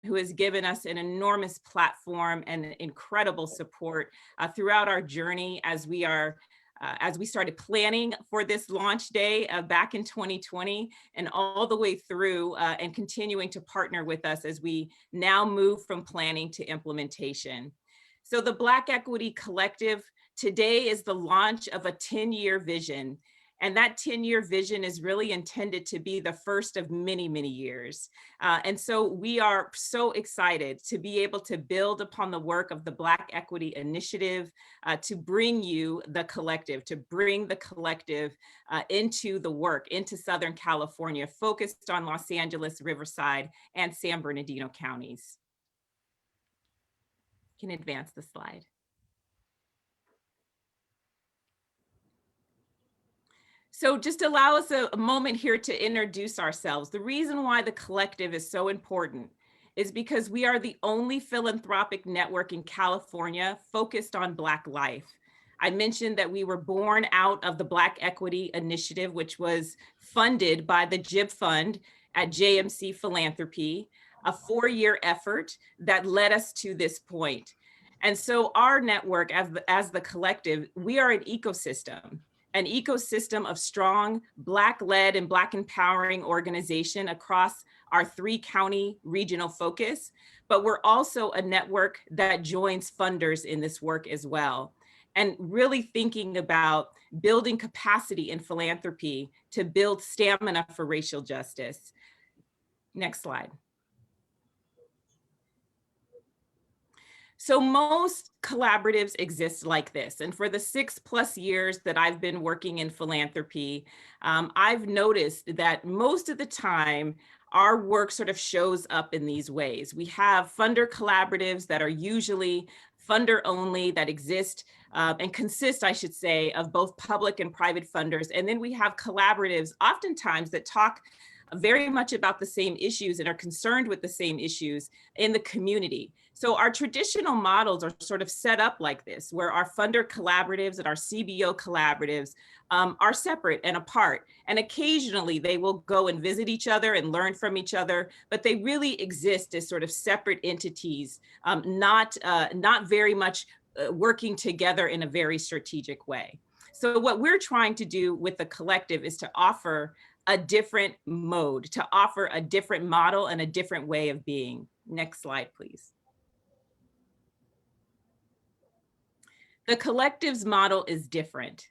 who has given us an enormous platform and incredible support throughout our journey as we started planning for this launch day back in 2020 and all the way through and continuing to partner with us as we now move from planning to implementation. So the Black Equity Collective today is the launch of a 10-year vision. And that 10-year vision is really intended to be the first of many, many years. And so we are so excited to be able to build upon the work of the Black Equity Initiative to bring you the collective, to bring the collective into the work, into Southern California, focused on Los Angeles, Riverside, and San Bernardino counties. You can advance the slide. So just allow us a moment here to introduce ourselves. The reason why the collective is so important is because we are the only philanthropic network in California focused on Black life. I mentioned that we were born out of the Black Equity Initiative, which was funded by the JIB Fund at JMC Philanthropy, a 4-year effort that led us to this point. And so our network as the collective, we are an ecosystem of strong Black-led and Black empowering organization across our 3-county regional focus, but we're also a network that joins funders in this work as well. And really thinking about building capacity in philanthropy to build stamina for racial justice. Next slide. So most collaboratives exist like this. And for the 6+ years that I've been working in philanthropy, I've noticed that most of the time, our work sort of shows up in these ways. We have funder collaboratives that are usually funder only, that exist and consist, I should say, of both public and private funders. And then we have collaboratives oftentimes that talk very much about the same issues and are concerned with the same issues in the community. So our traditional models are sort of set up like this, where our funder collaboratives and our CBO collaboratives are separate and apart. And occasionally they will go and visit each other and learn from each other, but they really exist as sort of separate entities, not very much working together in a very strategic way. So what we're trying to do with the collective is to offer a different mode, to offer a different model and a different way of being. Next slide, please. The collective's model is different.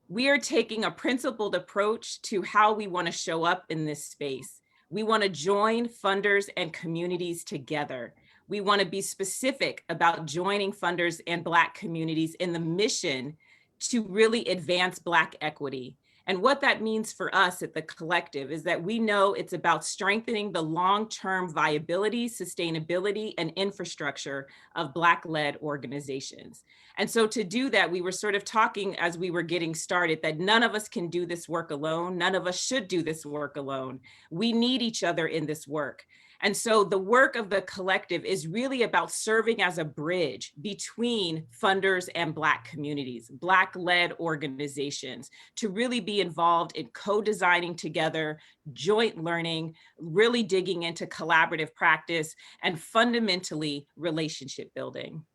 We are taking a principled approach to how we want to show up in this space. We want to join funders and communities together. We want to be specific about joining funders and Black communities in the mission to really advance Black equity. And what that means for us at the collective is that we know it's about strengthening the long-term viability, sustainability, and infrastructure of Black-led organizations. And so to do that, we were sort of talking as we were getting started that none of us can do this work alone. None of us should do this work alone. We need each other in this work. And so the work of the collective is really about serving as a bridge between funders and Black communities, Black-led organizations, to really be involved in co-designing together, joint learning, really digging into collaborative practice, and fundamentally relationship building.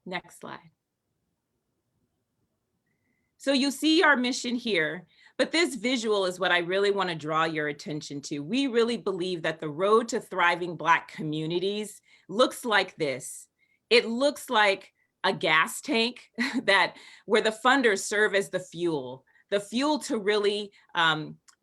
Next slide. So you see our mission here. But this visual is what I really want to draw your attention to. We really believe that the road to thriving Black communities looks like this. It looks like a gas tank where the funders serve as the fuel to really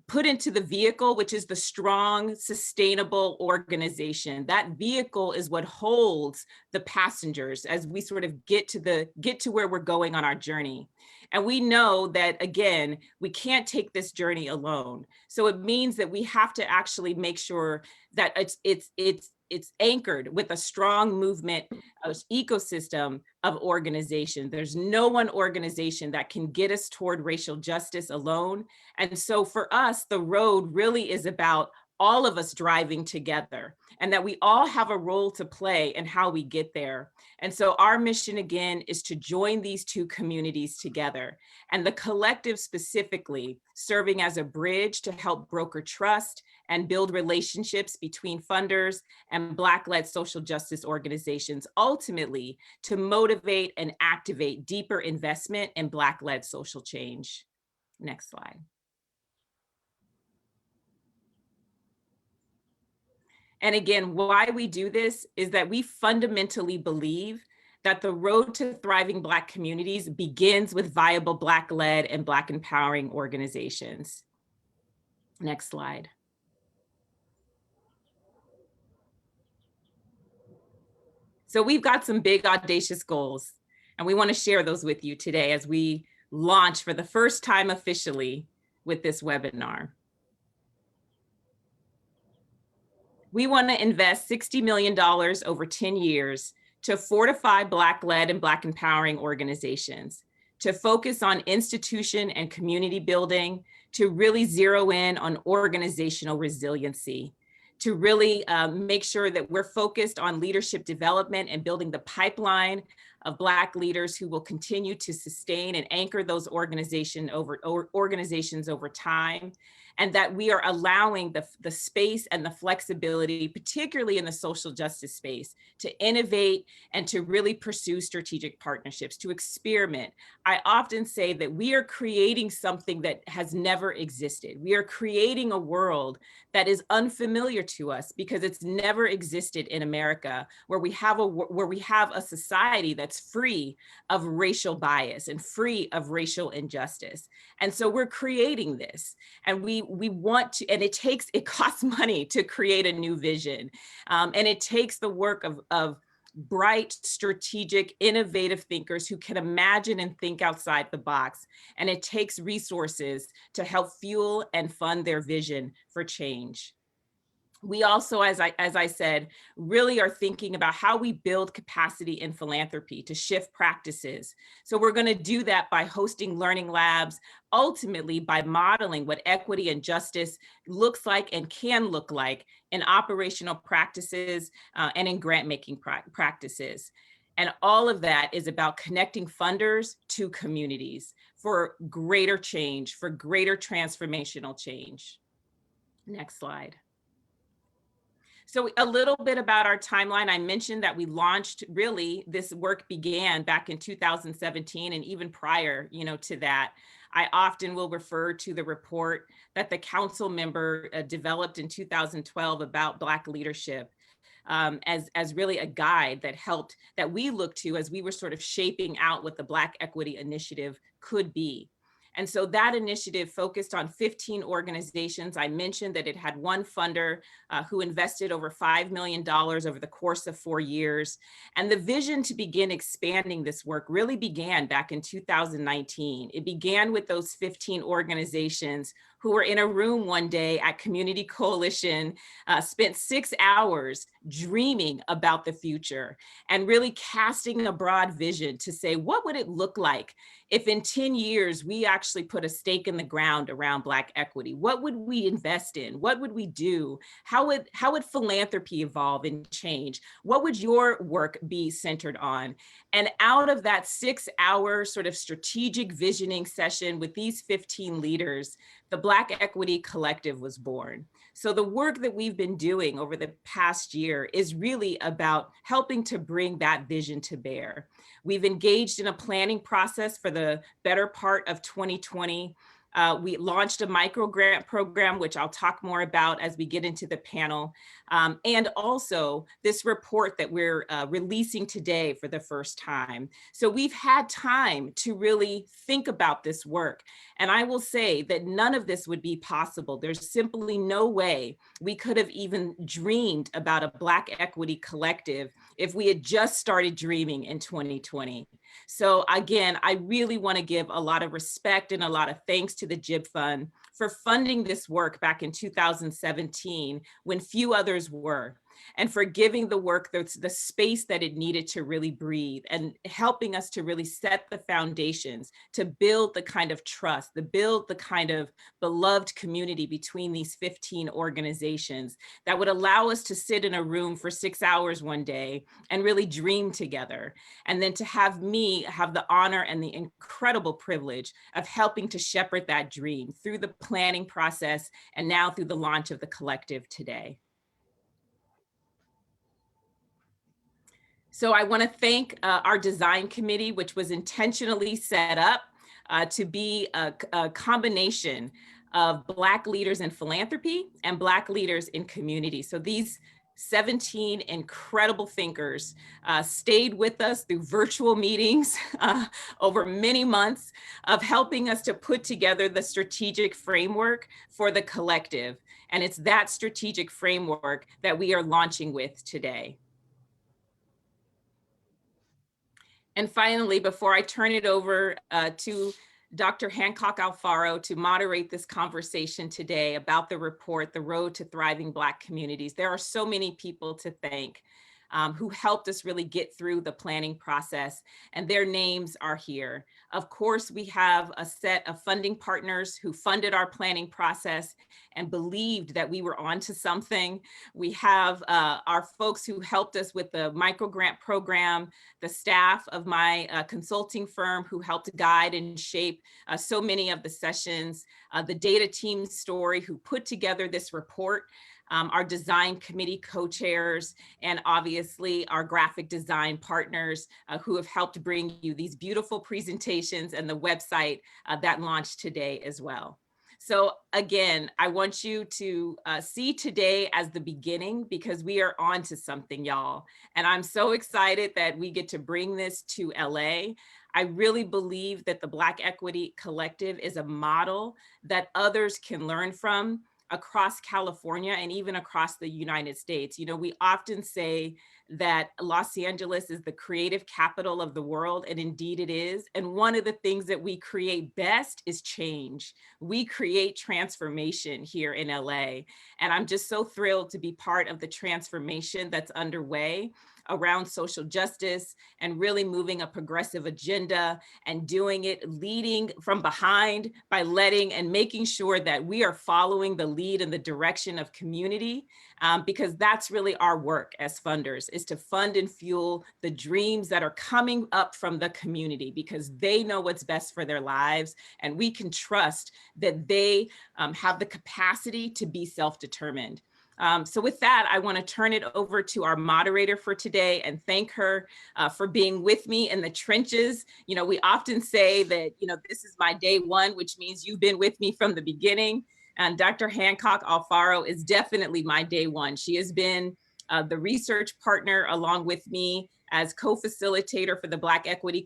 put into the vehicle, which is the strong, sustainable organization. That vehicle is what holds the passengers as we sort of get to where we're going on our journey. And we know that, again, we can't take this journey alone. So it means that we have to actually make sure that it's anchored with a strong movement ecosystem of organizations. There's no one organization that can get us toward racial justice alone. And so for us, the road really is about all of us driving together, and that we all have a role to play in how we get there. And so our mission again is to join these two communities together, and the collective specifically serving as a bridge to help broker trust and build relationships between funders and Black-led social justice organizations, ultimately to motivate and activate deeper investment in Black-led social change. Next slide. And again, why we do this is that we fundamentally believe that the road to thriving Black communities begins with viable Black-led and Black empowering organizations. Next slide. So we've got some big audacious goals, and we want to share those with you today as we launch for the first time officially with this webinar. We want to invest $60 million over 10 years to fortify Black-led and Black empowering organizations, to focus on institution and community building, to really zero in on organizational resiliency, to really make sure that we're focused on leadership development and building the pipeline of Black leaders who will continue to sustain and anchor those organizations over time, and that we are allowing the space and the flexibility, particularly in the social justice space, to innovate and to really pursue strategic partnerships, to experiment. I often say that we are creating something that has never existed. We are creating a world that is unfamiliar to us because it's never existed in America, where we have a society that's free of racial bias and free of racial injustice. And so we're creating this, and we want to, and it costs money to create a new vision. And it takes the work of bright, strategic, innovative thinkers who can imagine and think outside the box. And it takes resources to help fuel and fund their vision for change. We also, as I said, really are thinking about how we build capacity in philanthropy to shift practices. So we're going to do that by hosting learning labs, ultimately by modeling what equity and justice looks like and can look like in operational practices and in grant-making practices. And all of that is about connecting funders to communities for greater change, for greater transformational change. Next slide. So a little bit about our timeline. I mentioned that we launched, really, this work began back in 2017, and even prior, to that. I often will refer to the report that the council member developed in 2012 about Black leadership as really a guide that we looked to as we were sort of shaping out what the Black Equity Initiative could be. And so that initiative focused on 15 organizations. I mentioned that it had one funder who invested over $5 million over the course of 4 years. And the vision to begin expanding this work really began back in 2019. It began with those 15 organizations who were in a room one day at Community Coalition, spent 6 hours dreaming about the future and really casting a broad vision to say, what would it look like if in 10 years we actually put a stake in the ground around Black equity? What would we invest in? What would we do? How would philanthropy evolve and change? What would your work be centered on? And out of that 6-hour sort of strategic visioning session with these 15 leaders, the Black Equity Collective was born. So the work that we've been doing over the past year is really about helping to bring that vision to bear. We've engaged in a planning process for the better part of 2020. We launched a micro grant program, which I'll talk more about as we get into the panel. And also this report that we're releasing today for the first time. So we've had time to really think about this work. And I will say that none of this would be possible. There's simply no way we could have even dreamed about a Black Equity Collective if we had just started dreaming in 2020. So again, I really want to give a lot of respect and a lot of thanks to the JIB Fund for funding this work back in 2017 when few others were. and for giving the work the space that it needed to really breathe, and helping us to really set the foundations to build the kind of trust, to build the kind of beloved community between these 15 organizations that would allow us to sit in a room for 6 hours one day and really dream together. And then to have me have the honor and the incredible privilege of helping to shepherd that dream through the planning process and now through the launch of the collective today. So I want to thank our design committee, which was intentionally set up to be a combination of Black leaders in philanthropy and Black leaders in community. So these 17 incredible thinkers stayed with us through virtual meetings over many months of helping us to put together the strategic framework for the collective. And it's that strategic framework that we are launching with today. And finally, before I turn it over to Dr. Hancock Alfaro to moderate this conversation today about the report, The Road to Thriving Black Communities, there are so many people to thank who helped us really get through the planning process, and their names are here. Of course, we have a set of funding partners who funded our planning process and believed that we were onto something. We have our folks who helped us with the microgrant program, the staff of my consulting firm who helped guide and shape so many of the sessions, the data team story who put together this report, our design committee co-chairs, and obviously our graphic design partners who have helped bring you these beautiful presentations and the website that launched today as well. So again, I want you to see today as the beginning, because we are on to something, y'all. And I'm so excited that we get to bring this to LA. I really believe that the Black Equity Collective is a model that others can learn from across California and even across the United States. You know, we often say that Los Angeles is the creative capital of the world, and indeed it is. And one of the things that we create best is change. We create transformation here in LA. And I'm just so thrilled to be part of the transformation that's underway around social justice and really moving a progressive agenda and doing it, leading from behind by letting and making sure that we are following the lead in the direction of community, because that's really our work as funders, is to fund and fuel the dreams that are coming up from the community, because they know what's best for their lives, and we can trust that they have the capacity to be self-determined. So with that, I want to turn it over to our moderator for today and thank her for being with me in the trenches. You know, we often say that, you know, this is my day one, which means you've been with me from the beginning. And Dr. Hancock Alfaro is definitely my day one. She has been the research partner along with me as co-facilitator for the Black Equity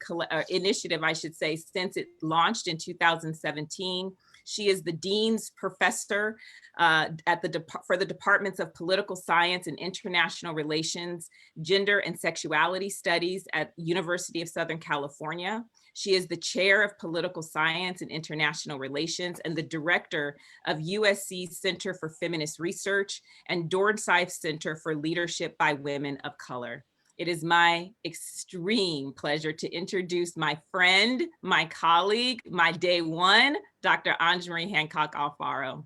Initiative, I should say, since it launched in 2017. She is the Dean's Professor for the Departments of Political Science and International Relations, Gender and Sexuality Studies at University of Southern California. She is the Chair of Political Science and International Relations and the Director of USC's Center for Feminist Research and Dornsife Center for Leadership by Women of Color. It is my extreme pleasure to introduce my friend, my colleague, my day one, Dr. Anjumari Hancock Alfaro.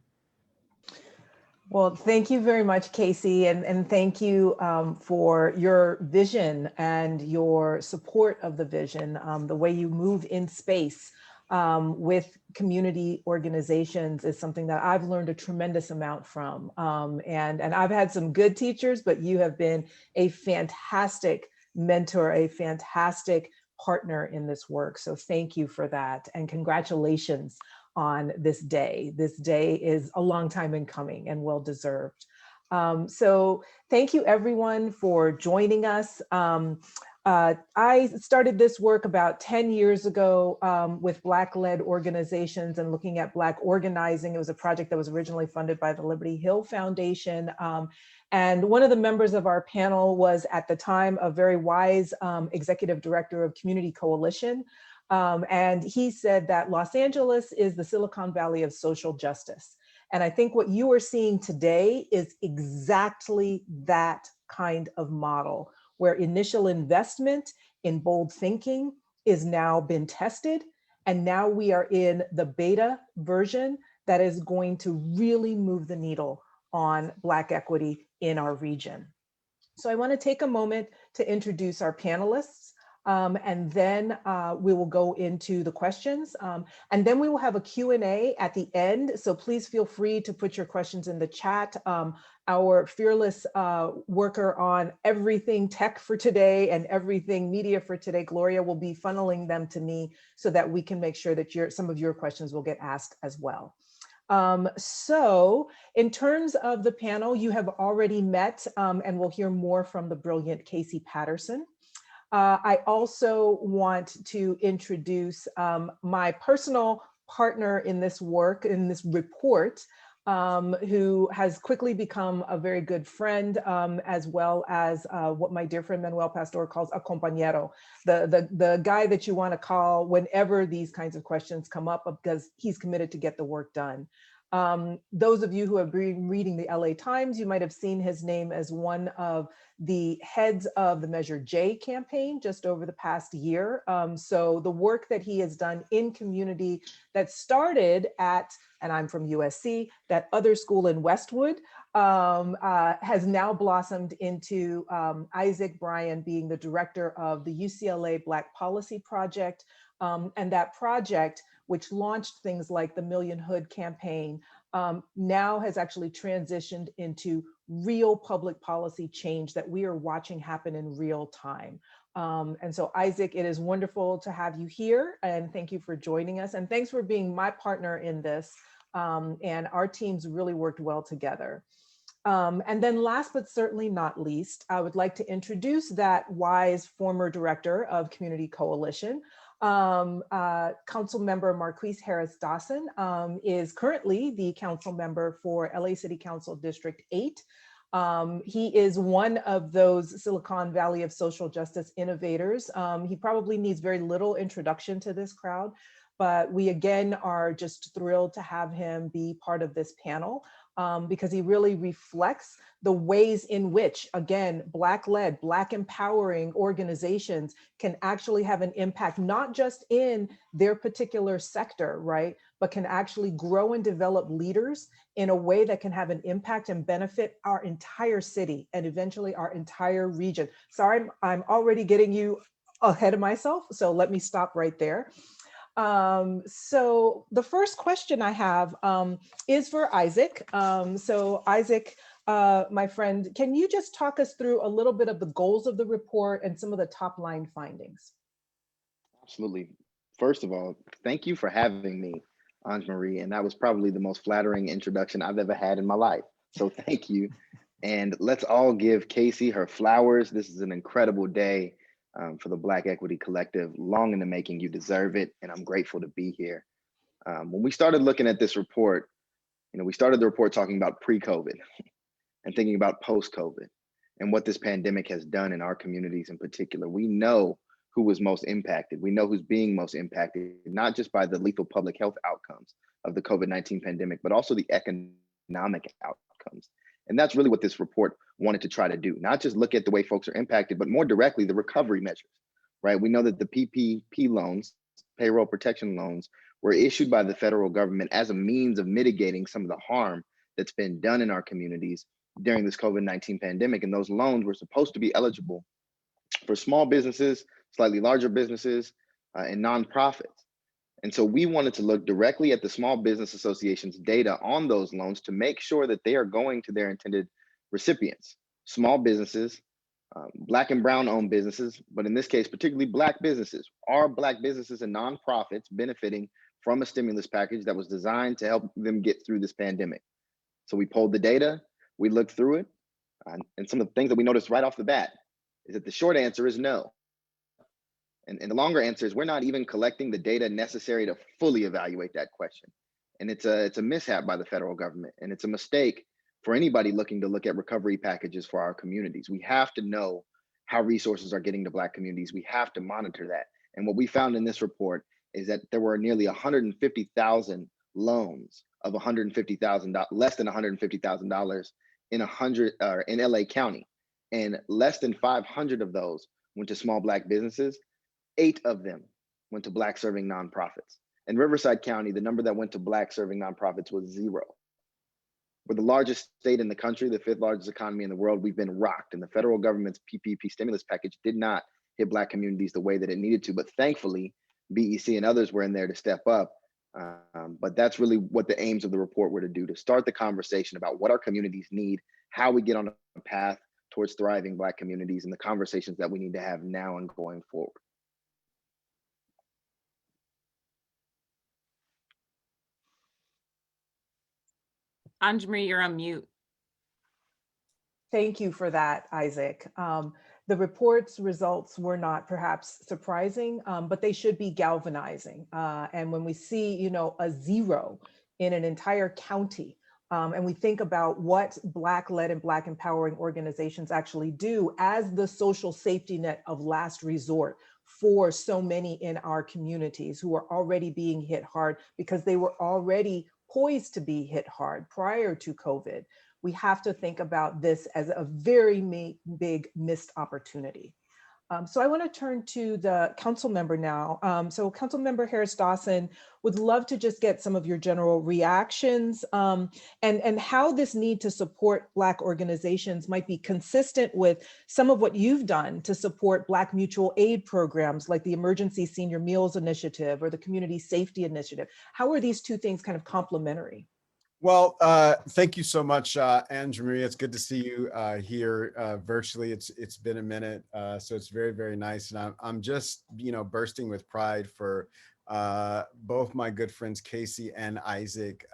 Well, thank you very much, Casey, and thank you for your vision and your support of the vision, the way you move in space with community organizations is something that I've learned a tremendous amount from. And I've had some good teachers, but you have been a fantastic mentor, a fantastic partner in this work. So thank you for that, and congratulations on this day. This day is a long time in coming and well deserved. So thank you everyone for joining us. I started this work about 10 years ago with Black-led organizations and looking at Black organizing. It was a project that was originally funded by the Liberty Hill Foundation. And one of the members of our panel was at the time a very wise executive director of Community Coalition. And he said that Los Angeles is the Silicon Valley of social justice. And I think what you are seeing today is exactly that kind of model, where initial investment in bold thinking is now been tested. And now we are in the beta version that is going to really move the needle on Black equity in our region. So I want to take a moment to introduce our panelists, and then we will go into the questions. And then we will have a Q&A at the end. So please feel free to put your questions in the chat. Our fearless worker on everything tech for today and everything media for today, Gloria, will be funneling them to me so that we can make sure that some of your questions will get asked as well. So in terms of the panel, you have already met, and we'll hear more from the brilliant Casey Patterson. I also want to introduce my personal partner in this work, in this report, who has quickly become a very good friend, as well as what my dear friend Manuel Pastor calls a compañero, the guy that you want to call whenever these kinds of questions come up, because he's committed to get the work done. Those of you who have been reading the LA Times, you might have seen his name as one of the heads of the Measure J campaign just over the past year. So the work that he has done in community that started at, and I'm from USC, that other school in Westwood, has now blossomed into Isaac Bryan being the director of the UCLA Black Policy Project. And that project, which launched things like the Million Hood campaign, now has actually transitioned into real public policy change that we are watching happen in real time. And so Isaac, it is wonderful to have you here, and thank you for joining us. And thanks for being my partner in this. And our teams really worked well together. And then last but certainly not least, I would like to introduce that wise former director of Community Coalition. Council member Marquise Harris Dawson is currently the council member for LA City Council District 8. He is one of those Silicon Valley of social justice innovators. He probably needs very little introduction to this crowd, but we again are just thrilled to have him be part of this panel. Because he really reflects the ways in which, again, Black-led, Black empowering organizations can actually have an impact, not just in their particular sector, right? But can actually grow and develop leaders in a way that can have an impact and benefit our entire city and eventually our entire region. Sorry, I'm already getting you ahead of myself, so let me stop right there. So the first question I have is for Isaac. So Isaac, my friend, can you just talk us through a little bit of the goals of the report and some of the top line findings? Absolutely. First of all, thank you for having me, Ange Marie. And that was probably the most flattering introduction I've ever had in my life. So thank you. And let's all give Casey her flowers. This is an incredible day for the Black Equity Collective. Long in the making, you deserve it. And I'm grateful to be here. When we started looking at this report, we started the report talking about pre-COVID and thinking about post-COVID and what this pandemic has done in our communities in particular. We know who was most impacted. We know who's being most impacted, not just by the lethal public health outcomes of the COVID-19 pandemic, but also the economic outcomes. And that's really what this report wanted to try to do, not just look at the way folks are impacted, but more directly the recovery measures, right? We know that the PPP loans, payroll protection loans, were issued by the federal government as a means of mitigating some of the harm that's been done in our communities during this COVID-19 pandemic. And those loans were supposed to be eligible for small businesses, slightly larger businesses, and nonprofits. And so we wanted to look directly at the Small Business Association's data on those loans to make sure that they are going to their intended recipients, small businesses, Black and Brown owned businesses, but in this case, particularly Black businesses. Are Black businesses and nonprofits benefiting from a stimulus package that was designed to help them get through this pandemic? So we pulled the data, we looked through it, and some of the things that we noticed right off the bat is that the short answer is no. And the longer answer is we're not even collecting the data necessary to fully evaluate that question. And it's a mishap by the federal government, and it's a mistake for anybody looking to look at recovery packages for our communities. We have to know how resources are getting to Black communities. We have to monitor that. And what we found in this report is that there were nearly 150,000 loans of $150,000, less than $150,000 in LA County, and less than 500 of those went to small Black businesses. 8 of them went to Black serving nonprofits. In Riverside County, the number that went to Black serving nonprofits was 0. We're the largest state in the country, the 5th largest economy in the world. We've been rocked, and the federal government's PPP stimulus package did not hit Black communities the way that it needed to. But thankfully, BEC and others were in there to step up. But that's really what the aims of the report were to do, to start the conversation about what our communities need, how we get on a path towards thriving Black communities, and the conversations that we need to have now and going forward. Anjamarie, you're on mute. Thank you for that, Isaac. The report's results were not perhaps surprising, but they should be galvanizing. And when we see, you know, a 0 in an entire county, and we think about what Black-led and Black empowering organizations actually do as the social safety net of last resort for so many in our communities who are already being hit hard because they were already poised to be hit hard prior to COVID. We have to think about this as a very big missed opportunity. So I want to turn to the council member now. So Council Member Harris Dawson, would love to just get some of your general reactions and how this need to support Black organizations might be consistent with some of what you've done to support Black mutual aid programs like the Emergency Senior Meals Initiative or the Community Safety Initiative. How are these two things kind of complementary? Well, thank you so much, Anjamarie. It's good to see you here virtually. It's been a minute, so it's very, very nice. And I'm just, you know, bursting with pride for both my good friends, Casey and Isaac.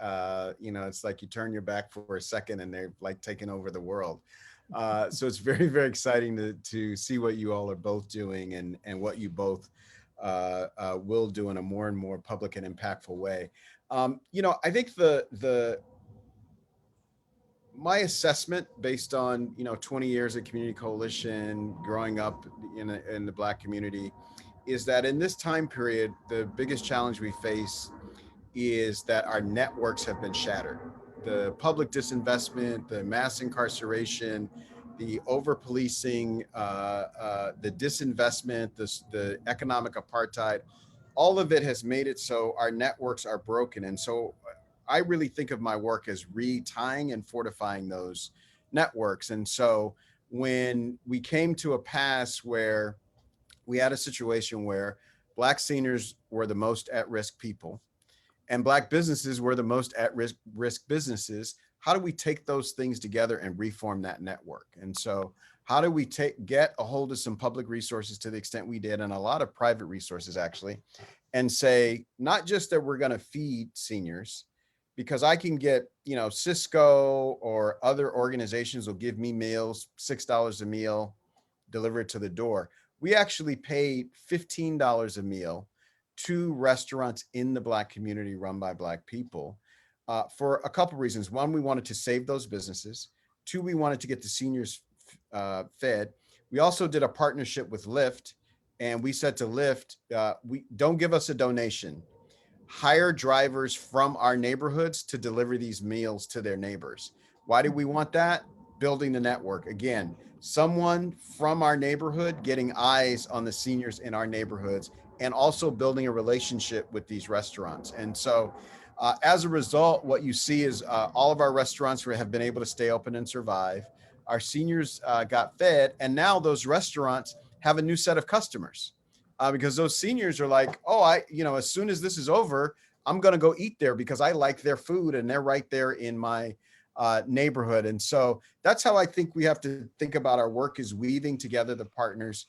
You know, it's like you turn your back for a second and they're like taking over the world. So it's very, very exciting to see what you all are both doing and what you both will do in a more and more public and impactful way. You know, I think my assessment based on, you know, 20 years of community coalition, growing up in the Black community, is that in this time period, the biggest challenge we face is that our networks have been shattered. The public disinvestment, the mass incarceration, the over-policing, the disinvestment, the economic apartheid, all of it has made it so our networks are broken. And so I really think of my work as retying and fortifying those networks. And so when we came to a pass where we had a situation where Black seniors were the most at-risk people and Black businesses were the most at-risk businesses, how do we take those things together and reform that network? And so how do we get a hold of some public resources to the extent we did, and a lot of private resources actually, and say, not just that we're gonna feed seniors, because I can get, you know, Cisco or other organizations will give me meals, $6 a meal, delivered to the door. We actually paid $15 a meal to restaurants in the Black community run by Black people for a couple reasons. One, we wanted to save those businesses. Two, we wanted to get the seniors fed. We also did a partnership with Lyft, and we said to Lyft, we don't give us a donation. Hire drivers from our neighborhoods to deliver these meals to their neighbors. Why do we want that? Building the network. Again, someone from our neighborhood getting eyes on the seniors in our neighborhoods, and also building a relationship with these restaurants. And so as a result, what you see is all of our restaurants have been able to stay open and survive. Our seniors got fed, and now those restaurants have a new set of customers because those seniors are like, oh, you know, as soon as this is over, I'm going to go eat there because I like their food and they're right there in my neighborhood. And so that's how I think we have to think about our work, is weaving together the partners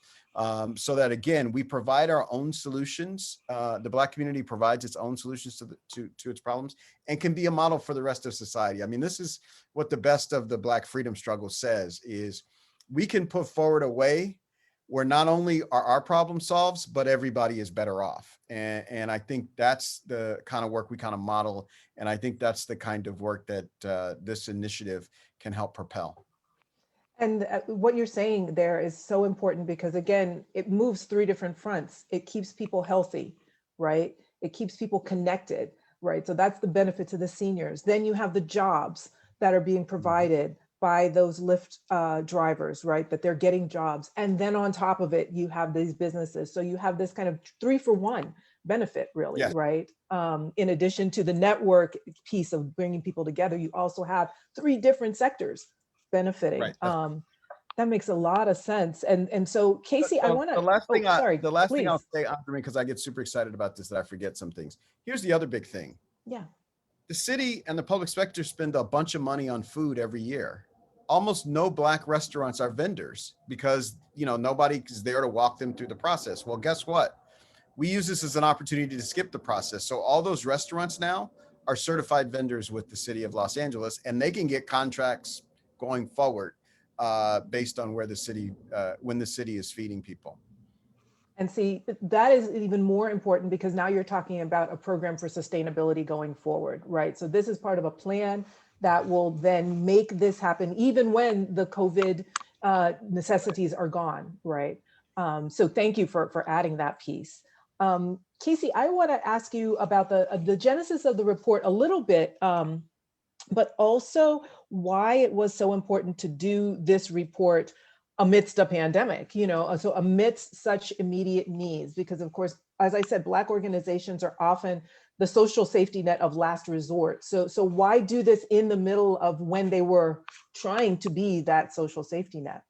so that, again, we provide our own solutions. The Black community provides its own solutions to its problems and can be a model for the rest of society. I mean, this is what the best of the Black freedom struggle says, is we can put forward a way where not only are our problem solved, but everybody is better off. And I think that's the kind of work we kind of model. And I think that's the kind of work that this initiative can help propel. And what you're saying there is so important because, again, it moves 3 different fronts. It keeps people healthy, right? It keeps people connected. right? So that's the benefit to the seniors. Then you have the jobs that are being provided by those Lyft drivers, right? That they're getting jobs. And then on top of it, you have these businesses. So you have this kind of 3-for-1 benefit, really, Yes. right? In addition to the network piece of bringing people together, you also have 3 different sectors benefiting. Right. That makes a lot of sense. And so Casey, I want to, the last thing sorry, the last please. thing I'll say, Andre, because I get super excited about this that I forget some things. Here's the other big thing. Yeah. The city and the public sector spend a bunch of money on food every year. Almost no Black restaurants are vendors because, you know, nobody is there to walk them through the process. Well, guess what? We use this as an opportunity to skip the process. So all those restaurants now are certified vendors with the city of Los Angeles, and they can get contracts going forward based on where the city, when the city is feeding people. And see, that is even more important because now you're talking about a program for sustainability going forward, right? So this is part of a plan that will then make this happen even when the COVID necessities are gone, right? So thank you for adding that piece. Casey, I want to ask you about the genesis of the report a little bit, but also why it was so important to do this report amidst a pandemic, you know, so amidst such immediate needs, because of course, as I said, Black organizations are often the social safety net of last resort. So why do this in the middle of when they were trying to be that social safety net?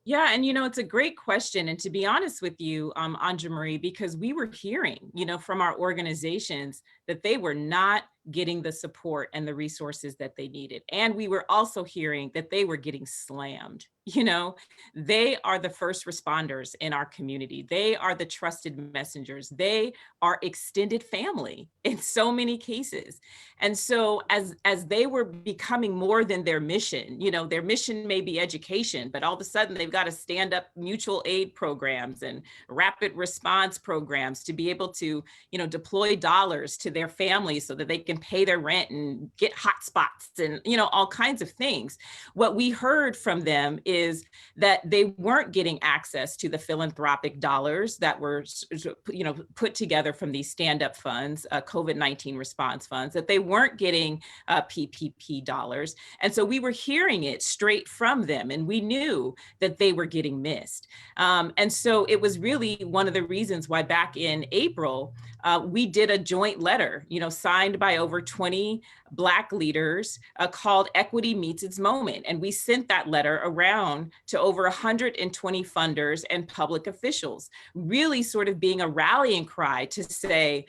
Yeah, and you know, it's a great question. And to be honest with you, Anja Marie, because we were hearing, you know, from our organizations that they were not getting the support and the resources that they needed. And we were also hearing that they were getting slammed. You know, they are the first responders in our community. They are the trusted messengers. They are extended family in so many cases. And so as they were becoming more than their mission, you know, their mission may be education, but all of a sudden they've got to stand up mutual aid programs and rapid response programs to be able to, you know, deploy dollars to their families so that they can pay their rent and get hotspots and, you know, all kinds of things. What we heard from them is that they weren't getting access to the philanthropic dollars that were, you know, put together from these stand-up funds, COVID-19 response funds, that they weren't getting PPP dollars. And so we were hearing it straight from them, and we knew that they were getting missed. And so it was really one of the reasons why back in April, we did a joint letter, you know, signed by over 20 Black leaders called Equity Meets Its Moment. And we sent that letter around to over 120 funders and public officials, really sort of being a rallying cry to say,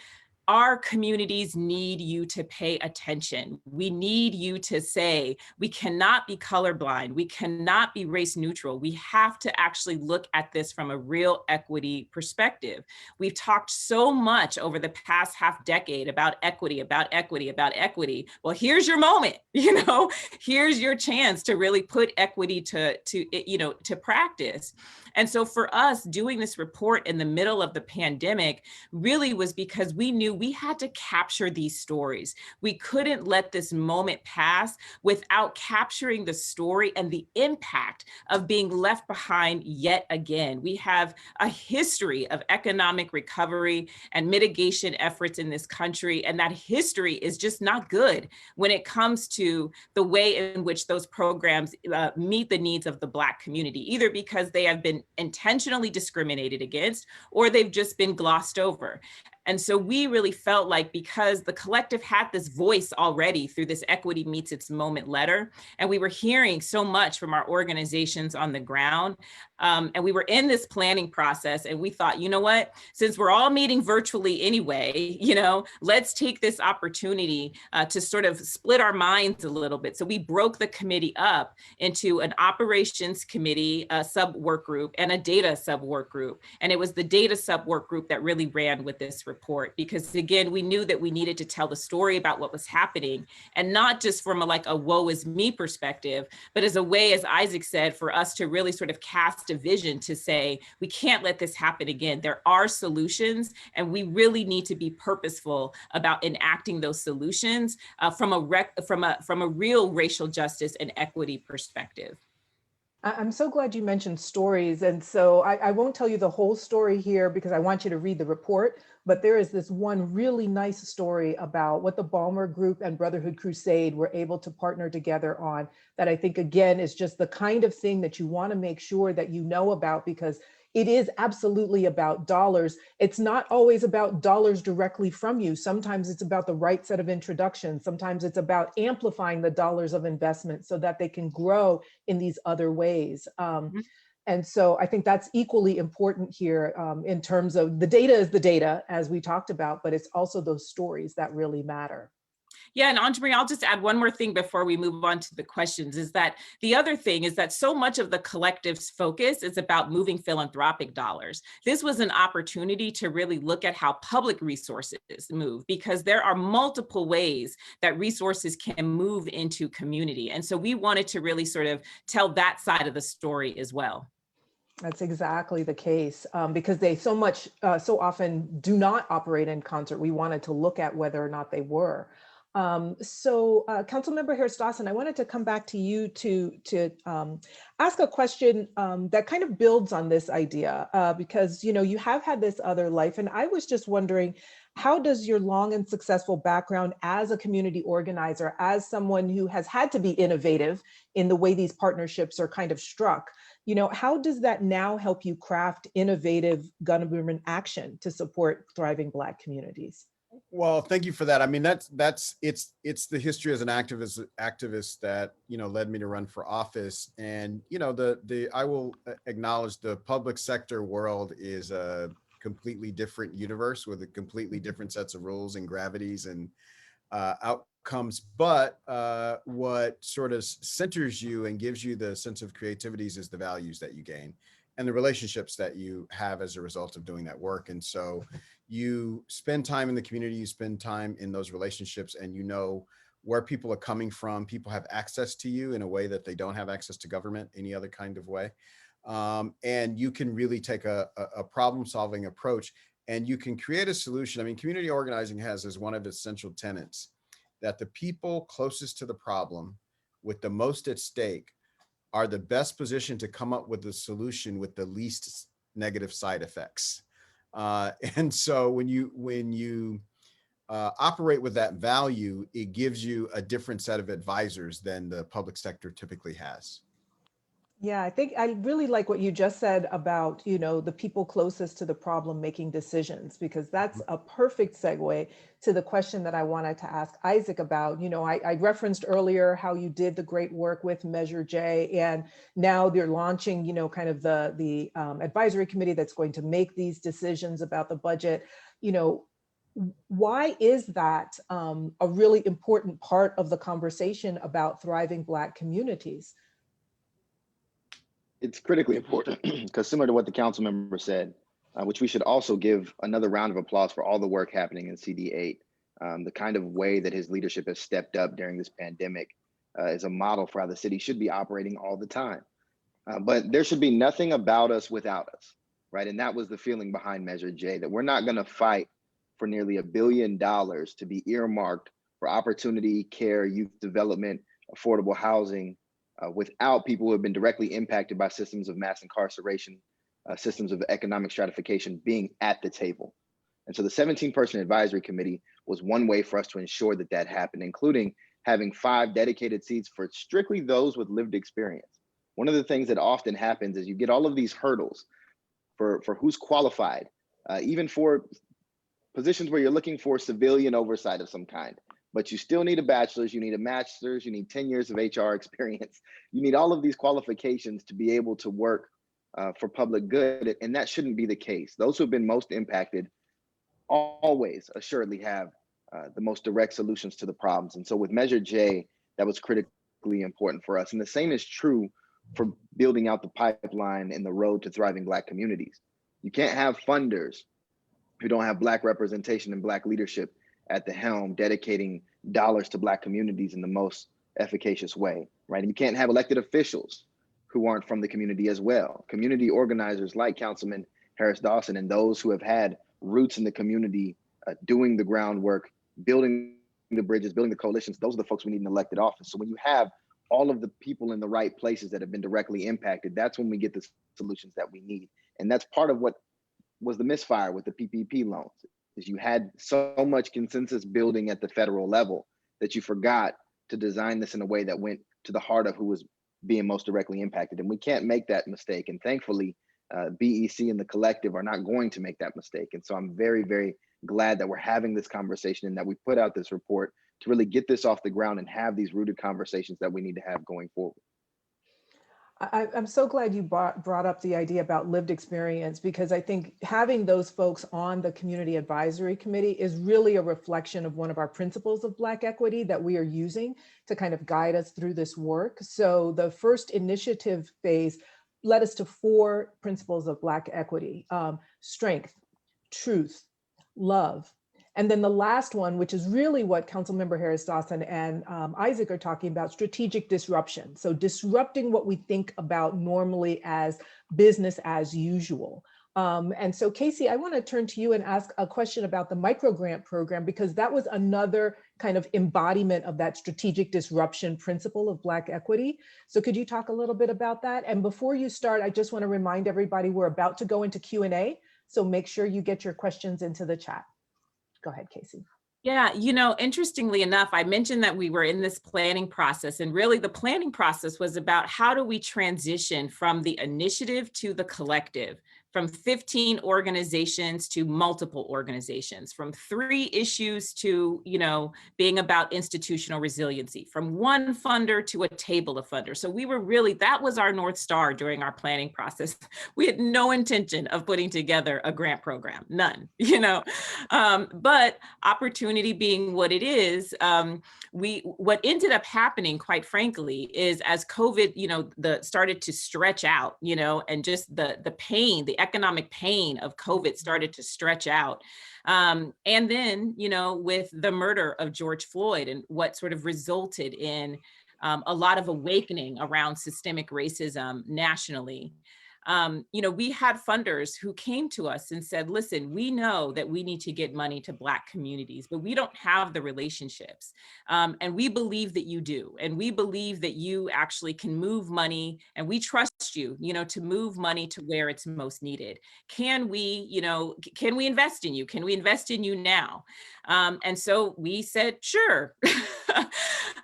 our communities need you to pay attention. We need you to say, we cannot be colorblind. We cannot be race neutral. We have to actually look at this from a real equity perspective. We've talked so much over the past half decade about equity, about equity, about equity. Well, here's your moment, you know, here's your chance to really put equity to practice. And so for us, doing this report in the middle of the pandemic really was because we knew we had to capture these stories. We couldn't let this moment pass without capturing the story and the impact of being left behind yet again. We have a history of economic recovery and mitigation efforts in this country, and that history is just not good when it comes to the way in which those programs meet the needs of the Black community, either because they have been intentionally discriminated against or they've just been glossed over. And so we really felt like, because the collective had this voice already through this Equity Meets Its Moment letter, and we were hearing so much from our organizations on the ground, and we were in this planning process, and we thought, you know what, since we're all meeting virtually anyway, you know, let's take this opportunity to sort of split our minds a little bit. So we broke the committee up into an operations committee sub work group and a data sub work group. And it was the data sub work group that really ran with this report, because again, we knew that we needed to tell the story about what was happening, and not just from a woe is me perspective, but as a way, as Isaac said, for us to really sort of cast a vision to say, we can't let this happen again. There are solutions, and we really need to be purposeful about enacting those solutions from a real racial justice and equity perspective. I'm so glad you mentioned stories. And so I won't tell you the whole story here because I want you to read the report, but there is this one really nice story about what the Balmer Group and Brotherhood Crusade were able to partner together on that I think, again, is just the kind of thing that you want to make sure that you know about, because it is absolutely about dollars. It's not always about dollars directly from you. Sometimes it's about the right set of introductions. Sometimes it's about amplifying the dollars of investment so that they can grow in these other ways. Mhm. And so I think that's equally important here in terms of the data is the data, as we talked about, but it's also those stories that really matter. Yeah, and Anjali, I'll just add one more thing before we move on to the questions, is that the other thing is that so much of the collective's focus is about moving philanthropic dollars. This was an opportunity to really look at how public resources move, because there are multiple ways that resources can move into community. And so we wanted to really sort of tell that side of the story as well. That's exactly the case because they so often do not operate in concert. We wanted to look at whether or not they were. Councilmember Harris Dawson, I wanted to come back to you to ask a question that kind of builds on this idea because you have had this other life, and I was just wondering, how does your long and successful background as a community organizer, as someone who has had to be innovative in the way these partnerships are kind of struck, how does that now help you craft innovative government action to support thriving Black communities? Well, thank you for that. I mean, it's the history as an activist that, led me to run for office. And, I will acknowledge the public sector world is a completely different universe with a completely different sets of rules and gravities and outcomes. But what sort of centers you and gives you the sense of creativities is the values that you gain and the relationships that you have as a result of doing that work. And so you spend time in the community, you spend time in those relationships, and where people are coming from. People have access to you in a way that they don't have access to government any other kind of way. And you can really take a problem solving approach and you can create a solution. I mean, community organizing has as one of its central tenets that the people closest to the problem with the most at stake are the best positioned to come up with the solution with the least negative side effects. And so when you operate with that value, it gives you a different set of advisors than the public sector typically has. Yeah, I think I really like what you just said about, the people closest to the problem making decisions, because that's a perfect segue to the question that I wanted to ask Isaac about. I referenced earlier how you did the great work with Measure J, and now they're launching, kind of the advisory committee that's going to make these decisions about the budget. Why is that a really important part of the conversation about thriving Black communities? It's critically important because similar to what the council member said, which we should also give another round of applause for all the work happening in CD8. The kind of way that his leadership has stepped up during this pandemic is a model for how the city should be operating all the time. But there should be nothing about us without us, right? And that was the feeling behind Measure J, that we're not going to fight for nearly $1 billion to be earmarked for opportunity, care, youth development, affordable housing, without people who have been directly impacted by systems of mass incarceration, systems of economic stratification being at the table. And so the 17-person advisory committee was one way for us to ensure that that happened, including having 5 dedicated seats for strictly those with lived experience. One of the things that often happens is you get all of these hurdles for who's qualified, even for positions where you're looking for civilian oversight of some kind. But you still need a bachelor's, you need a master's, you need 10 years of HR experience. You need all of these qualifications to be able to work for public good. And that shouldn't be the case. Those who have been most impacted always assuredly have the most direct solutions to the problems. And so with Measure J, that was critically important for us. And the same is true for building out the pipeline and the road to thriving Black communities. You can't have funders who don't have Black representation and Black leadership at the helm, dedicating dollars to Black communities in the most efficacious way, right? And you can't have elected officials who aren't from the community as well. Community organizers like Councilman Harris Dawson and those who have had roots in the community, doing the groundwork, building the bridges, building the coalitions, those are the folks we need in elected office. So when you have all of the people in the right places that have been directly impacted, that's when we get the solutions that we need. And that's part of what was the misfire with the PPP loans, is you had so much consensus building at the federal level that you forgot to design this in a way that went to the heart of who was being most directly impacted. And we can't make that mistake. And thankfully, BEC and the collective are not going to make that mistake. And so I'm very, very glad that we're having this conversation and that we put out this report to really get this off the ground and have these rooted conversations that we need to have going forward. I'm so glad you brought up the idea about lived experience, because I think having those folks on the Community Advisory Committee is really a reflection of one of our principles of Black equity that we are using to kind of guide us through this work. So the first initiative phase led us to 4 principles of Black equity: strength, truth, love. And then the last one, which is really what Councilmember Harris Dawson and Isaac are talking about, strategic disruption. So disrupting what we think about normally as business as usual. And so Casey, I want to turn to you and ask a question about the microgrant program, because that was another kind of embodiment of that strategic disruption principle of Black equity. So could you talk a little bit about that? And before you start, I just want to remind everybody we're about to go into Q&A. So make sure you get your questions into the chat. Go ahead, Casey. Yeah, interestingly enough, I mentioned that we were in this planning process, and really the planning process was about how do we transition from the initiative to the collective, from 15 organizations to multiple organizations, from 3 issues to, being about institutional resiliency, from one funder to a table of funders. So we were really, that was our North Star during our planning process. We had no intention of putting together a grant program, none, but opportunity being what it is, what ended up happening, quite frankly, is as COVID, started to stretch out, and just the pain, the economic pain of COVID started to stretch out. And then, with the murder of George Floyd and what sort of resulted in a lot of awakening around systemic racism nationally. We had funders who came to us and said, listen, we know that we need to get money to Black communities, but we don't have the relationships. And we believe that you do. And we believe that you actually can move money, and we trust you, to move money to where it's most needed. Can we invest in you? Can we invest in you now? And so we said, sure.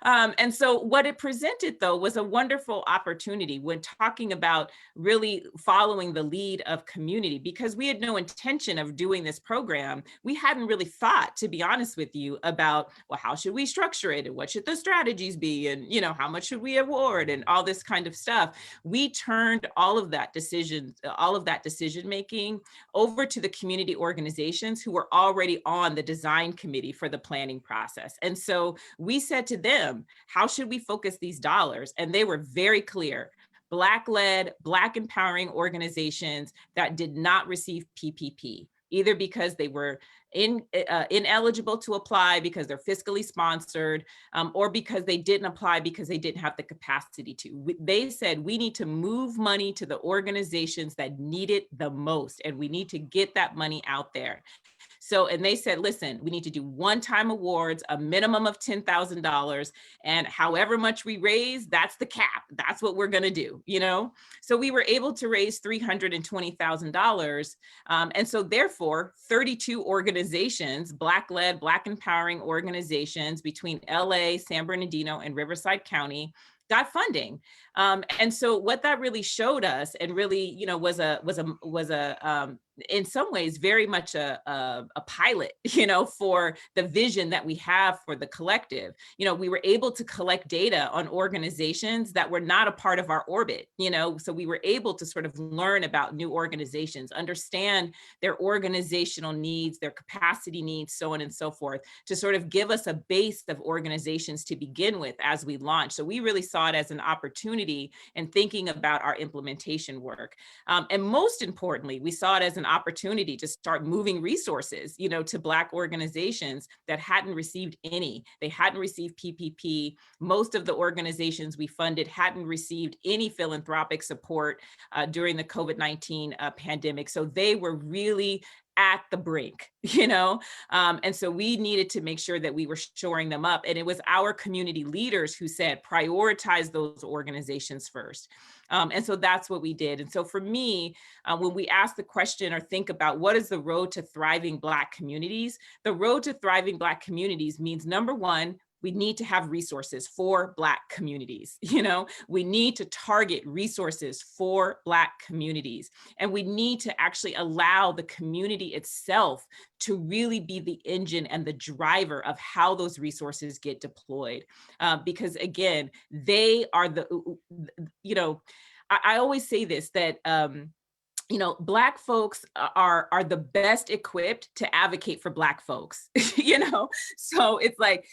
And so what it presented, though, was a wonderful opportunity when talking about really following the lead of community, because we had no intention of doing this program. We hadn't really thought, to be honest with you, about, well, how should we structure it? And what should the strategies be? And, how much should we award? And all this kind of stuff. We turned all of that decision making over to the community organizations who were already on the design committee for the planning process. And so we said to them, how should we focus these dollars? And they were very clear. Black-led, Black empowering organizations that did not receive PPP, either because they were ineligible to apply because they're fiscally sponsored, or because they didn't apply because they didn't have the capacity to. They said, we need to move money to the organizations that need it the most, and we need to get that money out there. So, and they said, listen, we need to do one-time awards, a minimum of $10,000, and however much we raise, that's the cap. That's what we're going to do, So we were able to raise $320,000. And so therefore, 32 organizations, Black-led, Black empowering organizations between LA, San Bernardino, and Riverside County got funding. And so what that really showed us, and really, was in some ways very much a pilot, for the vision that we have for the collective. We were able to collect data on organizations that were not a part of our orbit, so we were able to sort of learn about new organizations, understand their organizational needs, their capacity needs, so on and so forth, to sort of give us a base of organizations to begin with as we launch. So we really saw it as an opportunity and thinking about our implementation work. And most importantly, we saw it as an opportunity to start moving resources, to Black organizations that hadn't received any. They hadn't received PPP. Most of the organizations we funded hadn't received any philanthropic support during the COVID-19 pandemic. So they were really at the brink, and so we needed to make sure that we were shoring them up. And it was our community leaders who said, prioritize those organizations first. And so that's what we did. And so for me, when we ask the question or think about what is the road to thriving Black communities, the road to thriving Black communities means, number one, we need to have resources for Black communities. We need to target resources for Black communities. And we need to actually allow the community itself to really be the engine and the driver of how those resources get deployed. Because again, they are I always say this, that Black folks are the best equipped to advocate for Black folks, So it's like,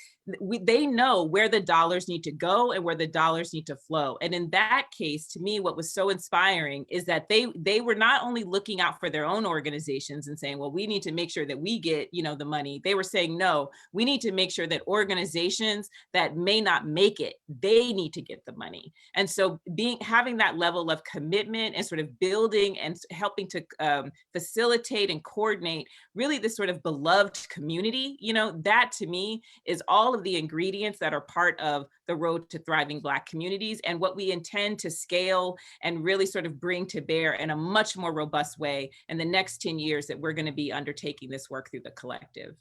they know where the dollars need to go and where the dollars need to flow. And in that case, to me, what was so inspiring is that they were not only looking out for their own organizations and saying, well, we need to make sure that we get, the money. They were saying, no, we need to make sure that organizations that may not make it, they need to get the money. And so having that level of commitment and sort of building and helping to facilitate and coordinate really this sort of beloved community, that to me is all of the ingredients that are part of the road to thriving Black communities, and what we intend to scale and really sort of bring to bear in a much more robust way in the next 10 years that we're going to be undertaking this work through the collective.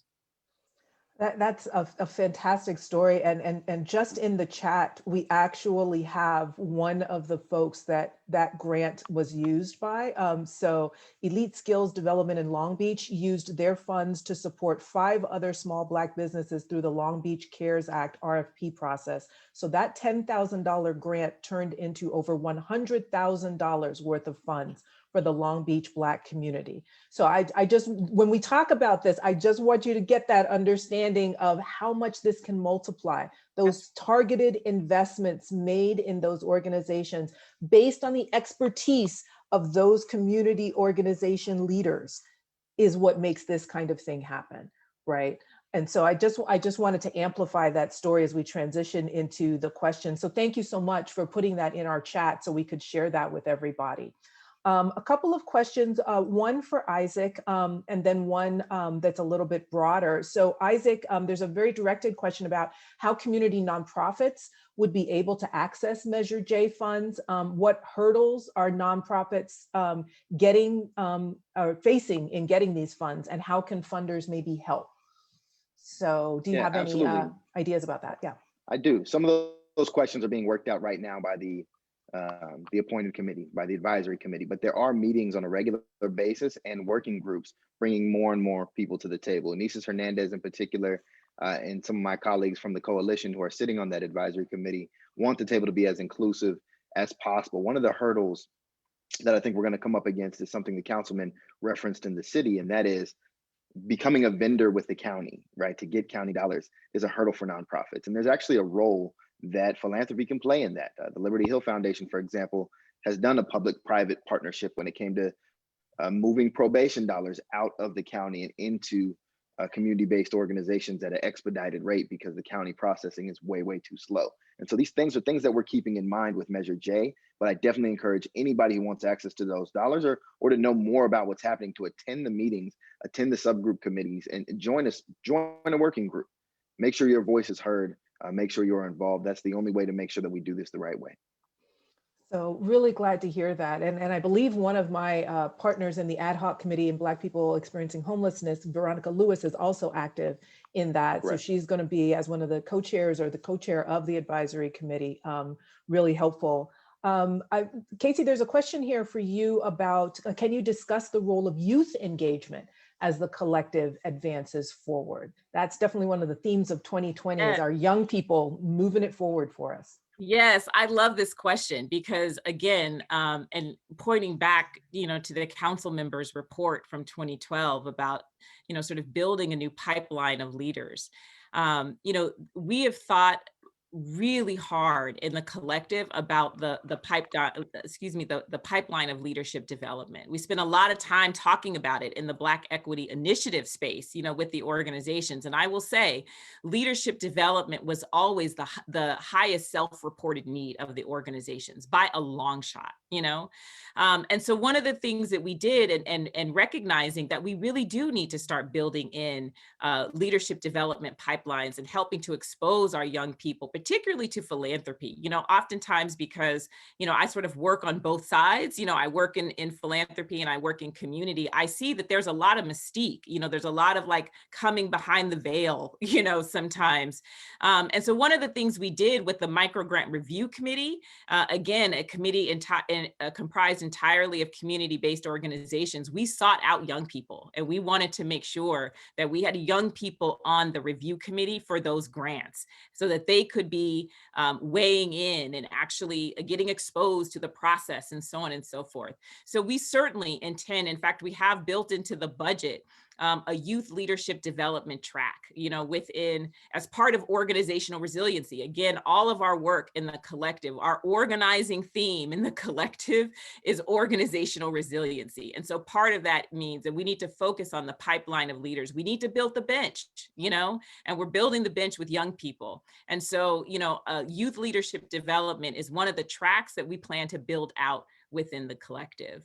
That's a fantastic story. And just in the chat, we actually have one of the folks that grant was used by. So Elite Skills Development in Long Beach used their funds to support 5 other small Black businesses through the Long Beach CARES Act RFP process. So that $10,000 grant turned into over $100,000 worth of funds for the Long Beach Black community. So I just, when we talk about this, I just want you to get that understanding of how much this can multiply. Those targeted investments made in those organizations based on the expertise of those community organization leaders is what makes this kind of thing happen, right? And so I just wanted to amplify that story as we transition into the question. So thank you so much for putting that in our chat so we could share that with everybody. A couple of questions, one for Isaac, and then one that's a little bit broader. So Isaac, there's a very directed question about how community nonprofits would be able to access Measure J funds. What hurdles are nonprofits facing in getting these funds, and how can funders maybe help? So do you have any ideas about that? Yeah, I do. Some of those questions are being worked out right now by the appointed committee, by the advisory committee, but there are meetings on a regular basis and working groups bringing more and more people to the table. Anesis Hernandez in particular, and some of my colleagues from the coalition who are sitting on that advisory committee want the table to be as inclusive as possible. One of the hurdles that I think we're going to come up against is something the councilman referenced in the city, and that is becoming a vendor with the county, right? To get county dollars is a hurdle for nonprofits. And there's actually a role that philanthropy can play in that. The Liberty Hill Foundation, for example, has done a public-private partnership when it came to moving probation dollars out of the county and into community-based organizations at an expedited rate because the county processing is way, way too slow. And so these things are things that we're keeping in mind with Measure J, but I definitely encourage anybody who wants access to those dollars or to know more about what's happening to attend the meetings, attend the subgroup committees, and join a working group. Make sure your voice is heard. Make sure you're involved. That's the only way to make sure that we do this the right way. So really glad to hear that. And I believe one of my partners in the ad hoc committee in Black people experiencing homelessness, Veronica Lewis, is also active in that. Correct. So she's going to be, as one of the co-chairs or the co-chair of the advisory committee, really helpful. Casey, there's a question here for you about, can you discuss the role of youth engagement as the collective advances forward? That's definitely one of the themes of 2020 is our young people moving it forward for us. Yes, I love this question because again, and pointing back, to the council members' report from 2012 about, sort of building a new pipeline of leaders. We have thought really hard in the collective about the pipeline of leadership development. We spent a lot of time talking about it in the Black Equity Initiative space, with the organizations. And I will say, leadership development was always the highest self-reported need of the organizations by a long shot. you know? And so one of the things that we did, and recognizing that we really do need to start building in leadership development pipelines and helping to expose our young people, particularly to philanthropy, oftentimes because, I sort of work on both sides. I work in philanthropy and I work in community. I see that there's a lot of mystique, there's a lot of like coming behind the veil, sometimes. And so one of the things we did with the Micro Grant Review Committee, again, a committee comprised entirely of community-based organizations, we sought out young people, and we wanted to make sure that we had young people on the review committee for those grants so that they could be weighing in and actually getting exposed to the process and so on and so forth. So we certainly intend, in fact, we have built into the budget a youth leadership development track, within, as part of organizational resiliency. Again, all of our work in the collective, our organizing theme in the collective is organizational resiliency. And so part of that means that we need to focus on the pipeline of leaders. We need to build the bench, and we're building the bench with young people. And so, youth leadership development is one of the tracks that we plan to build out within the collective.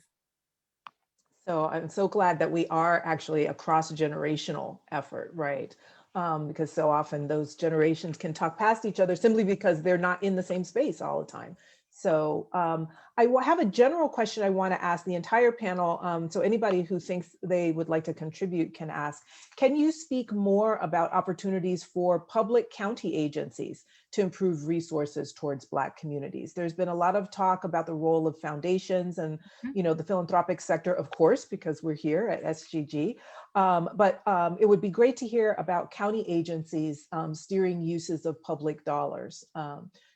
So I'm so glad that we are actually a cross-generational effort, right? Because so often those generations can talk past each other simply because they're not in the same space all the time. So I have a general question I want to ask the entire panel. So anybody who thinks they would like to contribute can ask. Can you speak more about opportunities for public county agencies to improve resources towards Black communities? There's been a lot of talk about the role of foundations and the philanthropic sector, of course, because we're here at SGG. But it would be great to hear about county agencies steering uses of public dollars.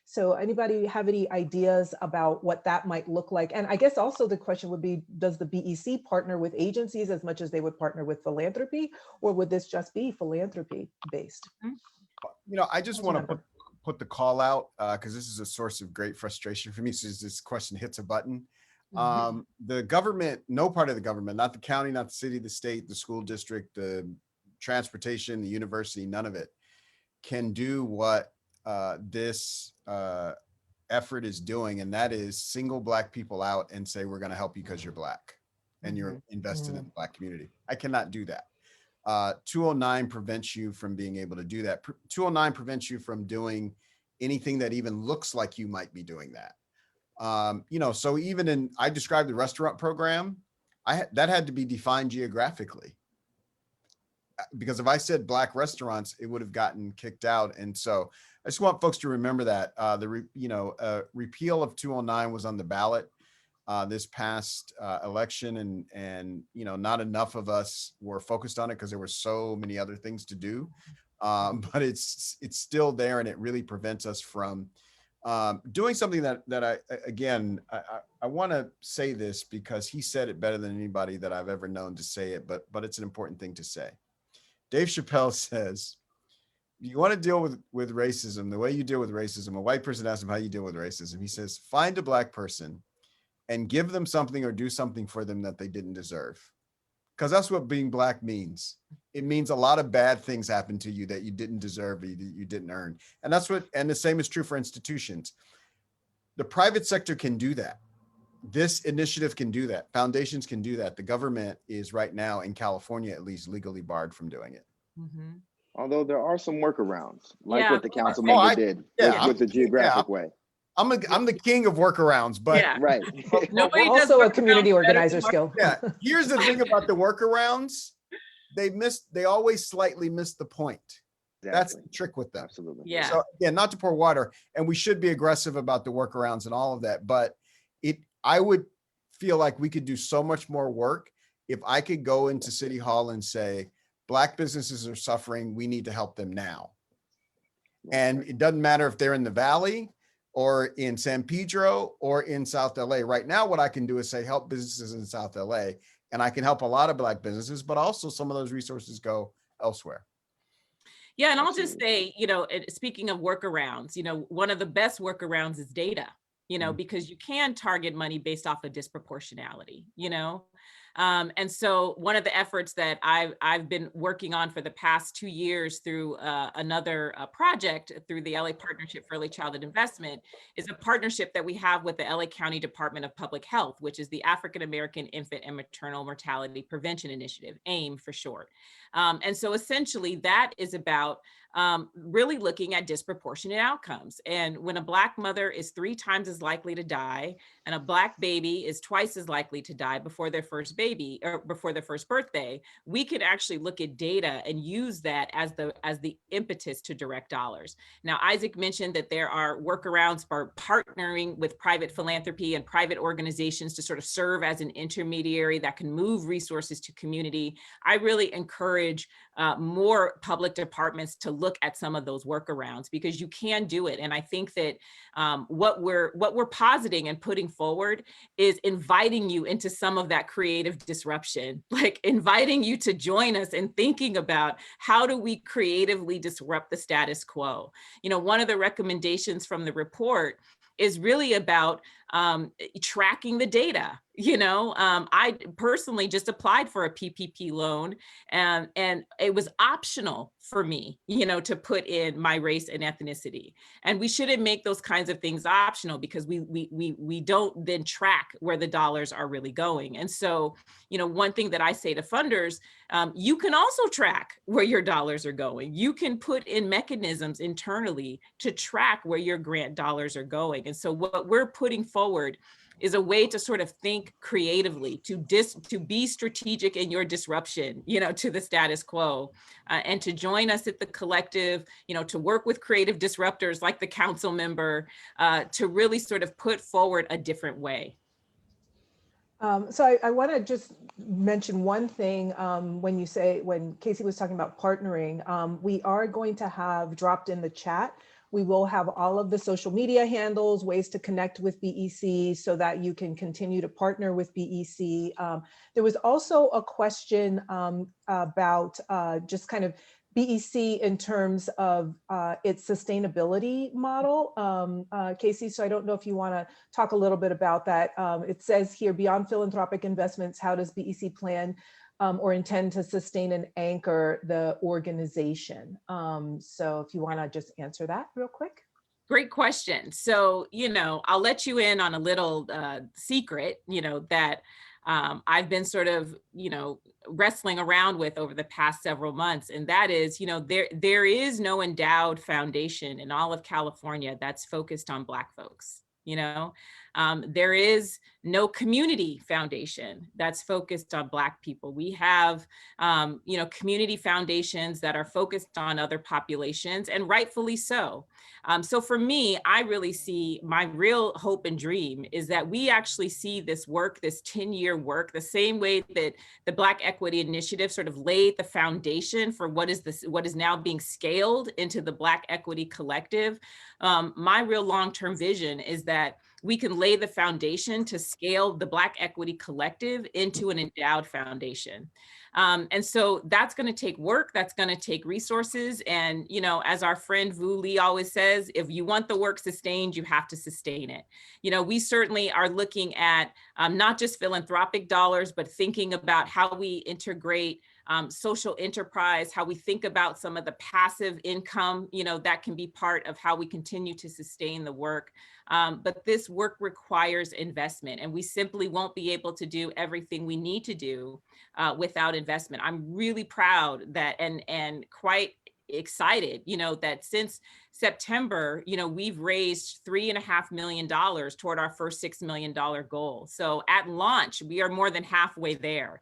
So anybody have any ideas about what that might look like? And I guess also the question would be, does the BEC partner with agencies as much as they would partner with philanthropy, or would this just be philanthropy based? I just want to put the call out because this is a source of great frustration for me since this question hits a button. The government, no part of the government, not the county, not the city, the state, the school district, the transportation, the university, none of it can do what this effort is doing, and that is single Black people out and say, we're going to help you because you're Black and you're invested in the Black community. I cannot do that. 209 prevents you from being able to do that. 209 prevents you from doing anything that even looks like you might be doing that. So even I described the restaurant program, that had to be defined geographically. Because if I said Black restaurants, it would have gotten kicked out. And so I just want folks to remember that repeal of 209 was on the ballot this past election, and not enough of us were focused on it because there were so many other things to do. But it's still there, and it really prevents us from doing something that I want to say this because he said it better than anybody that I've ever known to say it, but it's an important thing to say. Dave Chappelle says, you want to deal with racism, the way you deal with racism, a white person asks him how you deal with racism. He says, find a Black person and give them something or do something for them that they didn't deserve. Because that's what being Black means. It means a lot of bad things happen to you that you didn't deserve, you didn't earn. And the same is true for institutions. The private sector can do that. This initiative can do that. Foundations can do that. The government is right now, in California at least, legally barred from doing it. Although there are some workarounds, like what the council member did with the geographic way. I'm the king of workarounds, but right. Also a community organizer skill. Yeah. Here's the thing about the workarounds. They always slightly miss the point. Exactly. That's the trick with them. Absolutely. Yeah. So again, not to pour water, and we should be aggressive about the workarounds and all of that, but I would feel like we could do so much more work if I could go into City Hall and say, Black businesses are suffering, we need to help them now. And it doesn't matter if they're in the Valley or in San Pedro or in South LA. Right now, what I can do is say, help businesses in South LA. And I can help a lot of Black businesses, but also some of those resources go elsewhere. Yeah, and I'll just say, speaking of workarounds, one of the best workarounds is data, because you can target money based off of disproportionality, And so one of the efforts that I've been working on for the past 2 years through another project through the LA Partnership for Early Childhood Investment is a partnership that we have with the LA County Department of Public Health, which is the African American Infant and Maternal Mortality Prevention Initiative, AIM for short. And so essentially that is about really looking at disproportionate outcomes. And when a Black mother is 3 times as likely to die, and a Black baby is twice as likely to die before their first baby or before their first birthday, we could actually look at data and use that as the impetus to direct dollars. Now, Isaac mentioned that there are workarounds for partnering with private philanthropy and private organizations to sort of serve as an intermediary that can move resources to community. I really encourage more public departments to look at some of those workarounds because you can do it. And I think that what we're positing and putting forward is inviting you into some of that creative disruption, like inviting you to join us in thinking about how do we creatively disrupt the status quo. You know, one of the recommendations from the report is really about tracking the data. You know, I personally just applied for a PPP loan and it was optional for me, you know, to put in my race and ethnicity. And we shouldn't make those kinds of things optional because we don't then track where the dollars are really going. And so, you know, one thing that I say to funders, you can also track where your dollars are going. You can put in mechanisms internally to track where your grant dollars are going. And so what we're putting forward is a way to sort of think creatively, to be strategic in your disruption, you know, to the status quo, and to join us at the collective, you know, to work with creative disruptors like the council member, to really sort of put forward a different way. So I want to just mention one thing when Casey was talking about partnering, we are going to have dropped in the chat. We will have all of the social media handles, ways to connect with BEC so that you can continue to partner with BEC. There was also a question about just kind of BEC in terms of its sustainability model. Casey, so I don't know if you want to talk a little bit about that. It says here, beyond philanthropic investments, how does BEC plan or intend to sustain and anchor the organization? So if you want to just answer that real quick. Great question. So, you know, I'll let you in on a little secret, you know, that I've been sort of, you know, wrestling around with over the past several months. And that is, you know, there is no endowed foundation in all of California that's focused on Black folks. You know, there is no community foundation that's focused on Black people. We have, you know, community foundations that are focused on other populations, and rightfully so. So for me, I really see my real hope and dream is that we actually see this work, this 10-year work, the same way that the Black Equity Initiative sort of laid the foundation for what is now being scaled into the Black Equity Collective. My real long-term vision is that we can lay the foundation to scale the Black Equity Collective into an endowed foundation. And so that's going to take work, that's going to take resources. And, you know, as our friend Vu Lee always says, if you want the work sustained, you have to sustain it. You know, we certainly are looking at not just philanthropic dollars, but thinking about how we integrate social enterprise, how we think about some of the passive income, you know, that can be part of how we continue to sustain the work. But this work requires investment, and we simply won't be able to do everything we need to do without investment. I'm really proud that and quite excited, you know, that since September, you know, we've raised $3.5 million toward our first $6 million goal. So at launch, we are more than halfway there.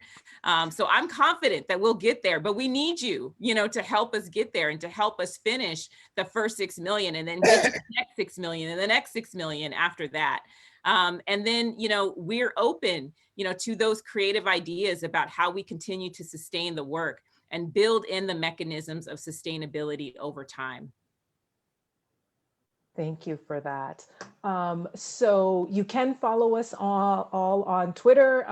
So I'm confident that we'll get there, but we need you, you know, to help us get there and to help us finish the first 6 million and then get to the next 6 million and the next 6 million after that. And then, you know, we're open, you know, to those creative ideas about how we continue to sustain the work and build in the mechanisms of sustainability over time. Thank you for that. So you can follow us all on Twitter.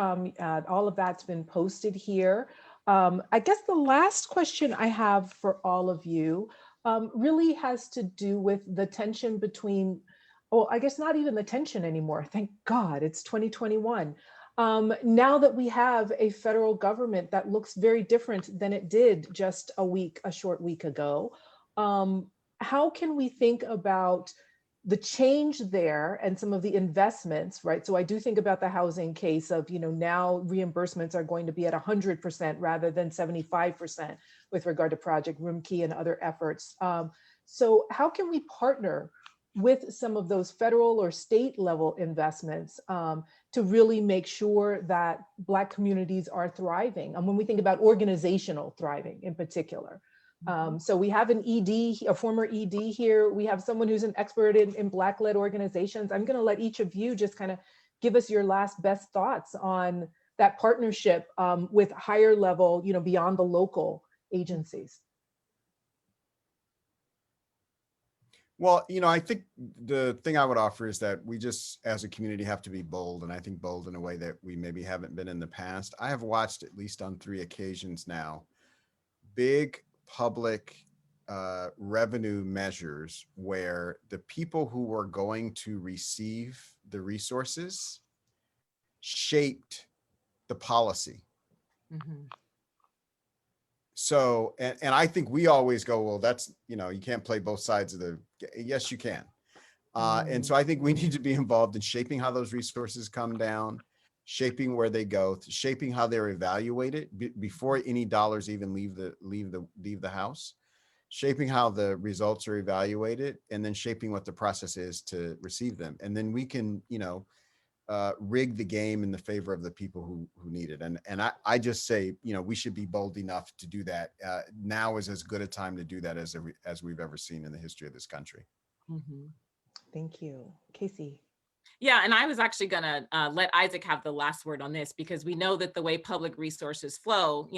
All of that's been posted here. I guess the last question I have for all of you really has to do with the tension between, well, I guess not even the tension anymore. Thank God, it's 2021. Now that we have a federal government that looks very different than it did just a short week ago, how can we think about the change there and some of the investments, right? So I do think about the housing case of, now reimbursements are going to be at 100% rather than 75% with regard to Project Roomkey and other efforts. So how can we partner with some of those federal or state level investments to really make sure that Black communities are thriving? And when we think about organizational thriving in particular. So we have an ED, a former ED here. We have someone who's an expert in Black-led organizations. I'm going to let each of you just kind of give us your last best thoughts on that partnership with higher level, beyond the local agencies. Well, I think the thing I would offer is that we just, as a community, have to be bold, and I think bold in a way that we maybe haven't been in the past. I have watched, at least on 3 occasions now, big public revenue measures where the people who were going to receive the resources shaped the policy. Mhm. So, and I think we always go, well, that's, you can't play both sides of the, yes, you can. And so I think we need to be involved in shaping how those resources come down, shaping where they go, shaping how they're evaluated before any dollars even leave the house, shaping how the results are evaluated, and then shaping what the process is to receive them. And then we can, rig the game in the favor of the people who need it. And I just say, we should be bold enough to do that. Now is as good a time to do that as we've ever seen in the history of this country. Mhm. Thank you. Casey. Yeah, and I was actually going to let Isaac have the last word on this, because we know that the way public resources flow,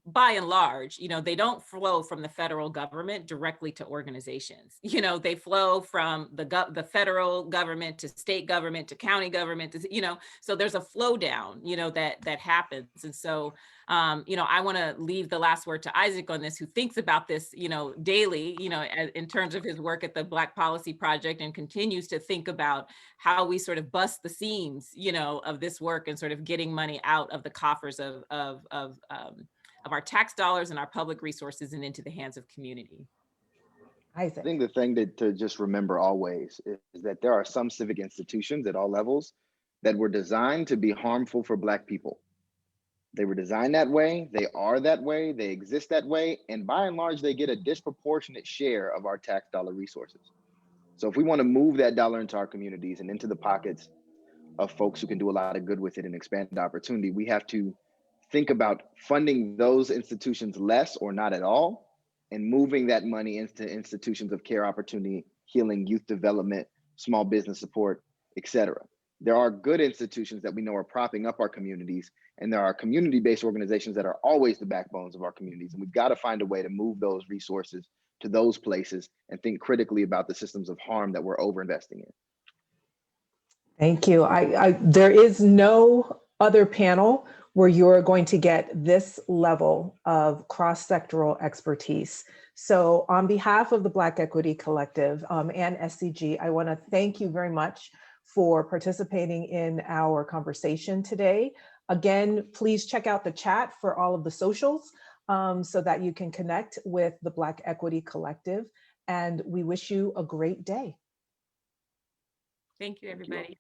by and large, they don't flow from the federal government directly to organizations. They flow from the federal government to state government to county government, so there's a flow down, that happens. And so, I want to leave the last word to Isaac on this, who thinks about this, daily, in terms of his work at the Black Policy Project, and continues to think about how we sort of bust the seams, of this work and sort of getting money out of the coffers of our tax dollars and our public resources and into the hands of community. Isaac. I think the thing to just remember always is that there are some civic institutions at all levels that were designed to be harmful for Black people. They were designed that way, they are that way, they exist that way, and by and large, they get a disproportionate share of our tax dollar resources. So if we want to move that dollar into our communities and into the pockets of folks who can do a lot of good with it and expand the opportunity, we have to think about funding those institutions less or not at all, and moving that money into institutions of care, opportunity, healing, youth development, small business support, etc. There are good institutions that we know are propping up our communities, and there are community-based organizations that are always the backbones of our communities. And we've got to find a way to move those resources to those places and think critically about the systems of harm that we're overinvesting in. Thank you. There is no other panel where you're going to get this level of cross-sectoral expertise. So on behalf of the Black Equity Collective and SCG, I want to thank you very much for participating in our conversation today. Again, please check out the chat for all of the socials so that you can connect with the Black Equity Collective. And we wish you a great day. Thank you, everybody.